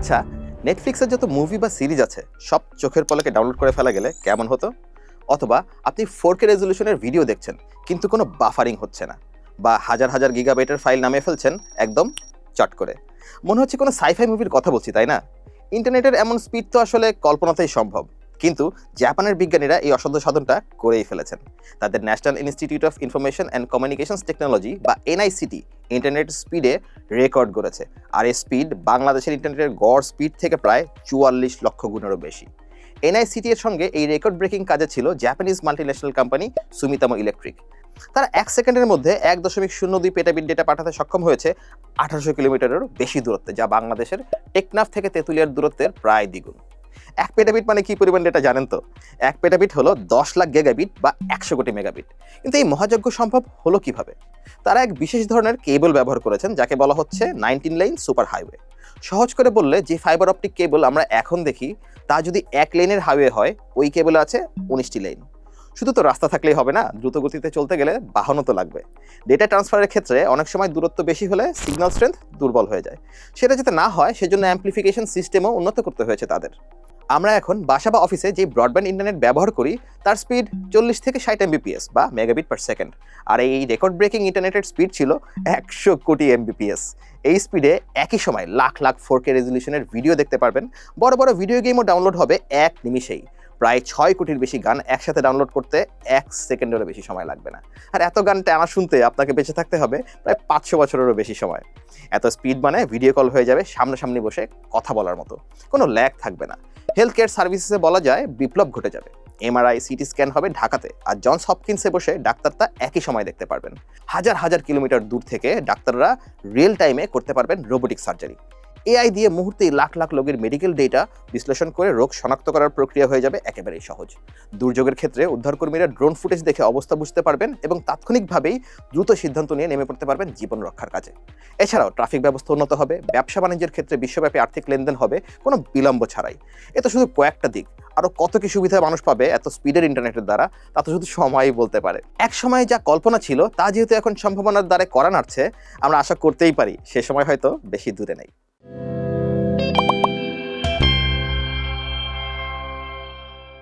আচ্ছা, নেটফ্লিক্সের যত মুভি বা সিরিজ আছে সব চোখের পলকে ডাউনলোড করে ফেলা গেলে কেমন হতো? অথবা আপনি 4K রেজলিউশনের ভিডিও দেখছেন কিন্তু কোনো বাফারিং হচ্ছে না, বা হাজার হাজার গিগাবাইটের ফাইল নামিয়ে ফেলছেন একদম চট করে। মনে হচ্ছে কোনো সাইফাই মুভির কথা বলছি, তাই না? ইন্টারনেটের এমন স্পিড তো আসলে কল্পনাতেই সম্ভব। কিন্তু জাপানের বিজ্ঞানীরা এই অসাধ্য সাধনটা করেই ফেলেছেন। তাদের national institute of information and communications technology বা এনআইসিটি ইন্টারনেট স্পিডে রেকর্ড করেছে। আর এই স্পিড বাংলাদেশের ইন্টারনেটের গড় স্পিড থেকে প্রায় ৪৪ লক্ষ গুণেরও বেশি। এনআইসিটি এর সঙ্গে এই রেকর্ড ব্রেকিং কাজে ছিল জাপানিজ মাল্টিন্যাশনাল কোম্পানি সুমিতামো ইলেকট্রিক। তারা ১ সেকেন্ডের মধ্যে ১.০২ পেটাবিট ডেটা পাঠাতে সক্ষম হয়েছে ১৮০০ কিলোমিটারেরও বেশি দূরত্বে, যা বাংলাদেশের টেকনাফ থেকে তেঁতুলিয়ার দূরত্বের প্রায় দ্বিগুণ। ১ পেটাবিট মানে কি পরিমাণ ডেটা জানেন তো? ১ পেটাবিট হলো ১০ লাখ গিগাবিট বা ১০০ কোটি মেগাবিট। কিন্তু এই মহাযজ্ঞ সম্ভব হলো কিভাবে? তারা এক বিশেষ ধরনের কেবল ব্যবহার করেছেন, যাকে বলা হচ্ছে 19 লাইন সুপার হাইওয়ে। সহজ করে বললে, যে ফাইবার অপটিক কেবল আমরা এখন দেখি তা যদি ১ লেনের হাইওয়ে হয়, ওই কেবলে আছে ১৯টি লাইন। শুধু তো রাস্তা থাকলেই হবে না, দ্রুত গতিতে চলতে গেলে বাহনও তো লাগবে। ডেটা ট্রান্সফারের ক্ষেত্রে অনেক সময় দূরত্ব বেশি হলে সিগন্যাল স্ট্রেংথ দুর্বল হয়ে যায়। সেটা যাতে না হয় সেজন্য অ্যাম্প্লিফিকেশন সিস্টেমও উন্নত করতে হয়েছে তাদের। আমরা এখন বাসা বা অফিসে যে ব্রডব্যান্ড ইন্টারনেট ব্যবহার করি তার স্পিড ৪০ থেকে ৬০ এমবিপিএস বা মেগাবিট পার সেকেন্ড। আর এই রেকর্ড ব্রেকিং ইন্টারনেটের স্পিড ছিল ১০০ কোটি এমবিপিএস। এই স্পিডে একই সময় লাখ লাখ 4K রেজলিউশনের ভিডিও দেখতে পারবেন। বড় বড় ভিডিও গেমও ডাউনলোড হবে এক নিমিষেই। প্রায় ৬ কোটির বেশি গান একসাথে ডাউনলোড করতে ১ সেকেন্ডেরও বেশি সময় লাগবে না। আর এত গান টানা শুনতে আপনাকে বেঁচে থাকতে হবে প্রায় ৫০০ বছরেরও বেশি সময়। এত স্পিড মানে ভিডিও কল হয়ে যাবে সামনাসামনি বসে কথা বলার মতো, কোনো ল্যাগ থাকবে না। হেলথ কেয়ার সার্ভিসেসে বলা যায় বিপ্লব ঘটে যাবে। এমআরআই, সিটি স্ক্যান হবে ঢাকাতে, আর জনস হপকিন্সে বসে ডাক্তার তা একই সময় দেখতে পারবেন। হাজার হাজার কিলোমিটার দূর থেকে ডাক্তাররা রিয়েল টাইমে করতে পারবেন রোবোটিক সার্জারি। এআই দিয়ে মুহূর্তেই লাখ লাখ লোকের মেডিকেল ডেটা বিশ্লেষণ করে রোগ শনাক্ত করার প্রক্রিয়া হয়ে যাবে একেবারেই সহজ। দুর্যোগের ক্ষেত্রে উদ্ধারকর্মীরা ড্রোন ফুটেজ দেখে অবস্থা বুঝতে পারবেন এবং তাৎক্ষণিকভাবেই দ্রুত সিদ্ধান্ত নিয়ে নেমে পড়তে পারবেন জীবন রক্ষার কাজে। এছাড়াও ট্রাফিক ব্যবস্থা উন্নত হবে, ব্যবসা বাণিজ্যের ক্ষেত্রে বিশ্বব্যাপী আর্থিক লেনদেন হবে কোনো বিলম্ব ছাড়াই। এ তো শুধু কয়েকটা দিক, আরও কত কি সুবিধা মানুষ পাবে এত স্পিডের ইন্টারনেটের দ্বারা, তা তো শুধু সময়ই বলতে পারে। এক সময় যা কল্পনা ছিল তা যেহেতু এখন সম্ভাবনার দ্বারে করা নাড়ছে, আমরা আশা করতেই পারি সে সময় হয়তো বেশি দূরে নেই।